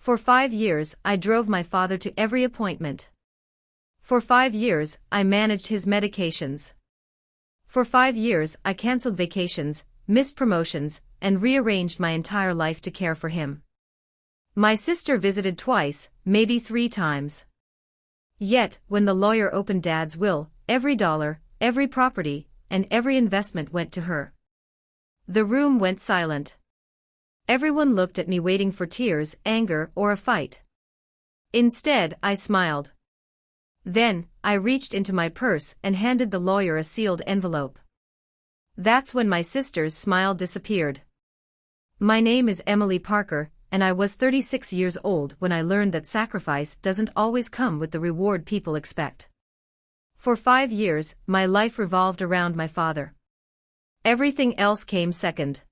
For 5 years, I drove my father to every appointment. For 5 years, I managed his medications. For 5 years, I canceled vacations, missed promotions, and rearranged my entire life to care for him. My sister visited twice, maybe 3 times. Yet, when the lawyer opened Dad's will, every dollar, every property, and every investment went to her. The room went silent. Everyone looked at me waiting for tears, anger, or a fight. Instead, I smiled. Then, I reached into my purse and handed the lawyer a sealed envelope. That's when my sister's smile disappeared. My name is Emily Parker, and I was 36 years old when I learned that sacrifice doesn't always come with the reward people expect. For 5 years, my life revolved around my father. Everything else came second.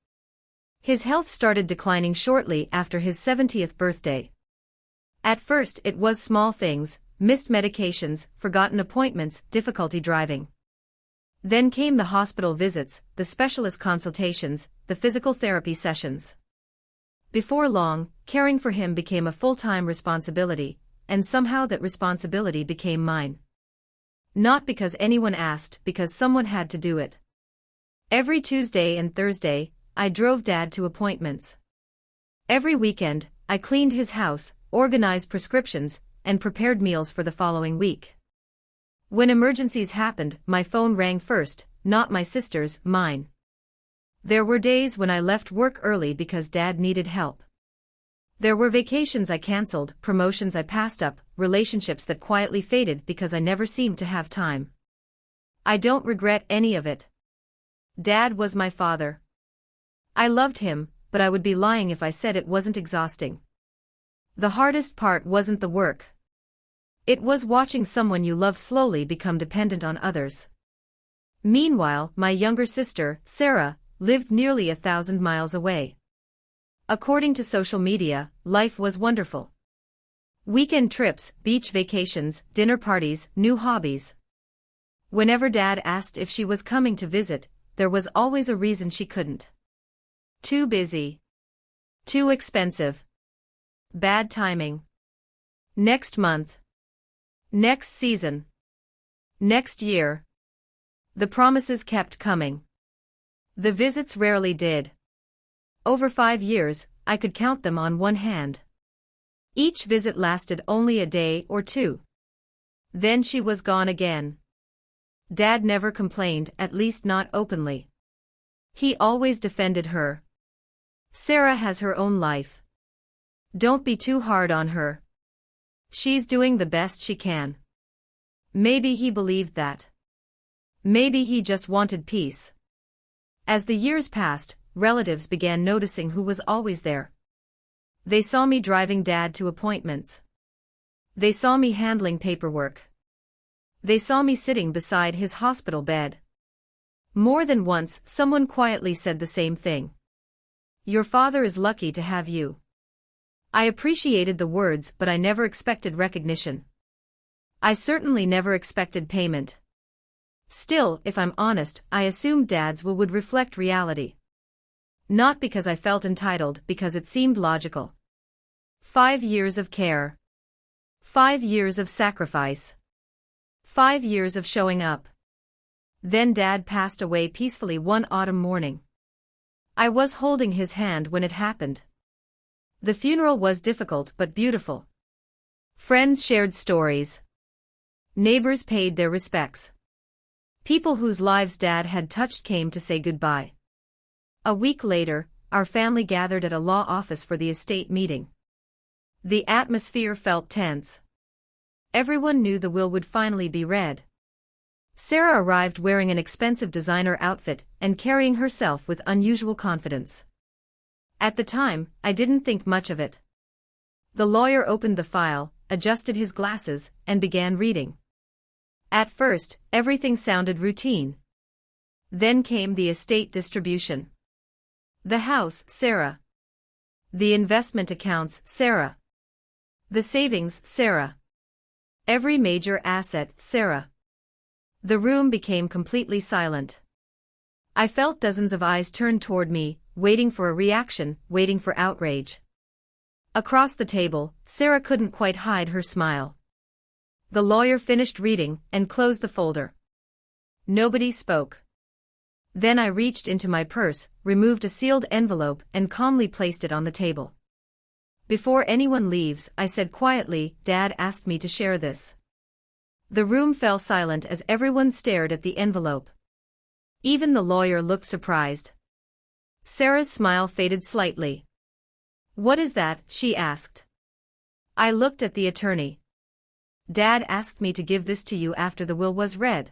His health started declining shortly after his 70th birthday. At first it was small things, missed medications, forgotten appointments, difficulty driving. Then came the hospital visits, the specialist consultations, the physical therapy sessions. Before long, caring for him became a full-time responsibility, and somehow that responsibility became mine. Not because anyone asked, because someone had to do it. Every Tuesday and Thursday, I drove Dad to appointments. Every weekend, I cleaned his house, organized prescriptions, and prepared meals for the following week. When emergencies happened, my phone rang first, not my sister's, mine. There were days when I left work early because Dad needed help. There were vacations I canceled, promotions I passed up, relationships that quietly faded because I never seemed to have time. I don't regret any of it. Dad was my father. I loved him, but I would be lying if I said it wasn't exhausting. The hardest part wasn't the work. It was watching someone you love slowly become dependent on others. Meanwhile, my younger sister, Sarah, lived nearly 1,000 miles away. According to social media, life was wonderful. Weekend trips, beach vacations, dinner parties, new hobbies. Whenever Dad asked if she was coming to visit, there was always a reason she couldn't. Too busy. Too expensive. Bad timing. Next month. Next season. Next year. The promises kept coming. The visits rarely did. Over 5 years, I could count them on one hand. Each visit lasted only a day or two. Then she was gone again. Dad never complained, at least not openly. He always defended her. Sarah has her own life. Don't be too hard on her. She's doing the best she can. Maybe he believed that. Maybe he just wanted peace. As the years passed, relatives began noticing who was always there. They saw me driving Dad to appointments. They saw me handling paperwork. They saw me sitting beside his hospital bed. More than once, someone quietly said the same thing. Your father is lucky to have you. I appreciated the words, but I never expected recognition. I certainly never expected payment. Still, if I'm honest, I assumed Dad's will would reflect reality. Not because I felt entitled, because it seemed logical. 5 years of care. 5 years of sacrifice. 5 years of showing up. Then Dad passed away peacefully one autumn morning. I was holding his hand when it happened. The funeral was difficult but beautiful. Friends shared stories. Neighbors paid their respects. People whose lives Dad had touched came to say goodbye. A week later, our family gathered at a law office for the estate meeting. The atmosphere felt tense. Everyone knew the will would finally be read. Sarah arrived wearing an expensive designer outfit and carrying herself with unusual confidence. At the time, I didn't think much of it. The lawyer opened the file, adjusted his glasses, and began reading. At first, everything sounded routine. Then came the estate distribution. The house, Sarah. The investment accounts, Sarah. The savings, Sarah. Every major asset, Sarah. The room became completely silent. I felt dozens of eyes turn toward me, waiting for a reaction, waiting for outrage. Across the table, Sarah couldn't quite hide her smile. The lawyer finished reading and closed the folder. Nobody spoke. Then I reached into my purse, removed a sealed envelope and calmly placed it on the table. Before anyone leaves, I said quietly, Dad asked me to share this. The room fell silent as everyone stared at the envelope. Even the lawyer looked surprised. Sarah's smile faded slightly. What is that? She asked. I looked at the attorney. Dad asked me to give this to you after the will was read.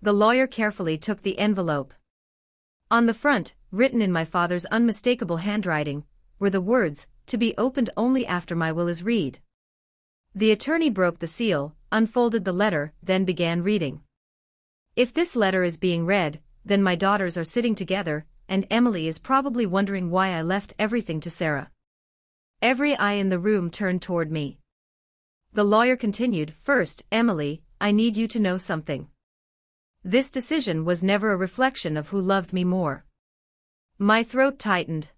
The lawyer carefully took the envelope. On the front, written in my father's unmistakable handwriting, were the words, to be opened only after my will is read. The attorney broke the seal, unfolded the letter, then began reading. If this letter is being read, then my daughters are sitting together, and Emily is probably wondering why I left everything to Sarah. Every eye in the room turned toward me. The lawyer continued, First, Emily, I need you to know something. This decision was never a reflection of who loved me more. My throat tightened.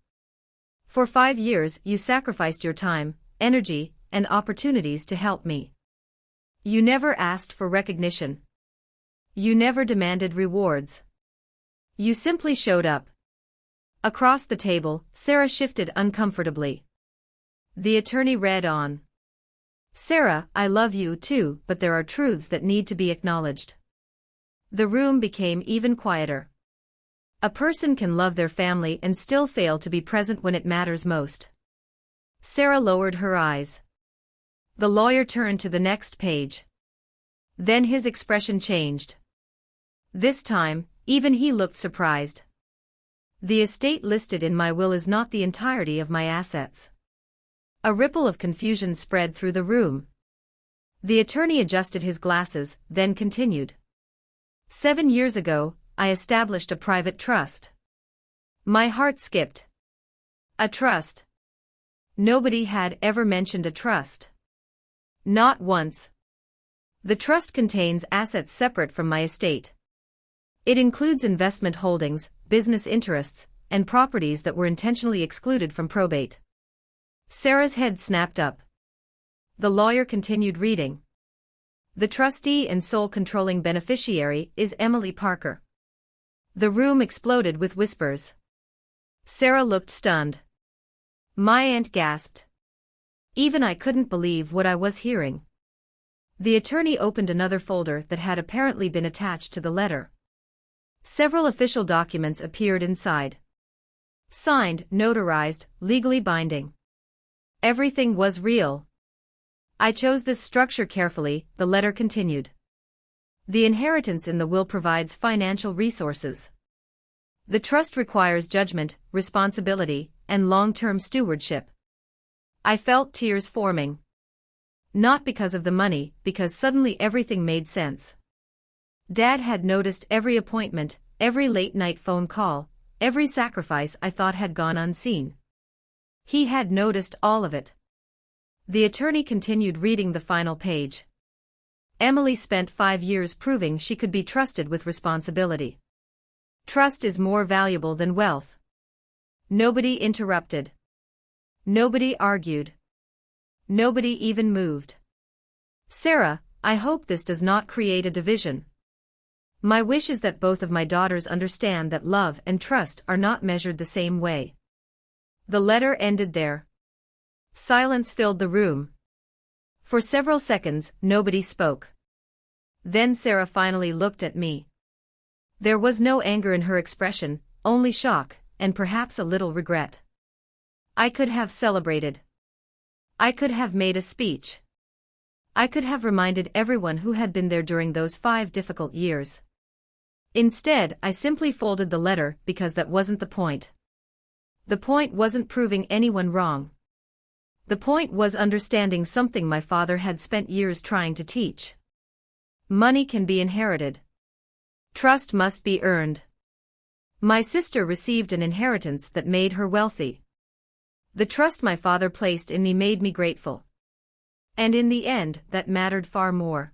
For 5 years, you sacrificed your time, energy, and opportunities to help me. You never asked for recognition. You never demanded rewards. You simply showed up. Across the table, Sarah shifted uncomfortably. The attorney read on. Sarah, I love you too, but there are truths that need to be acknowledged. The room became even quieter. A person can love their family and still fail to be present when it matters most. Sarah lowered her eyes. The lawyer turned to the next page. Then his expression changed. This time, even he looked surprised. The estate listed in my will is not the entirety of my assets. A ripple of confusion spread through the room. The attorney adjusted his glasses, then continued. 7 years ago, I established a private trust. My heart skipped. A trust. Nobody had ever mentioned a trust. Not once. The trust contains assets separate from my estate. It includes investment holdings, business interests, and properties that were intentionally excluded from probate. Sarah's head snapped up. The lawyer continued reading. The trustee and sole controlling beneficiary is Emily Parker. The room exploded with whispers. Sarah looked stunned. My aunt gasped. Even I couldn't believe what I was hearing. The attorney opened another folder that had apparently been attached to the letter. Several official documents appeared inside. Signed, notarized, legally binding. Everything was real. I chose this structure carefully, the letter continued. The inheritance in the will provides financial resources. The trust requires judgment, responsibility, and long-term stewardship. I felt tears forming. Not because of the money, because suddenly everything made sense. Dad had noticed every appointment, every late-night phone call, every sacrifice I thought had gone unseen. He had noticed all of it. The attorney continued reading the final page. Emily spent 5 years proving she could be trusted with responsibility. Trust is more valuable than wealth. Nobody interrupted. Nobody argued. Nobody even moved. Sarah, I hope this does not create a division. My wish is that both of my daughters understand that love and trust are not measured the same way. The letter ended there. Silence filled the room. For several seconds, nobody spoke. Then Sarah finally looked at me. There was no anger in her expression, only shock, and perhaps a little regret. I could have celebrated. I could have made a speech. I could have reminded everyone who had been there during those 5 difficult years. Instead, I simply folded the letter because that wasn't the point. The point wasn't proving anyone wrong. The point was understanding something my father had spent years trying to teach. Money can be inherited. Trust must be earned. My sister received an inheritance that made her wealthy. The trust my father placed in me made me grateful. And in the end, that mattered far more.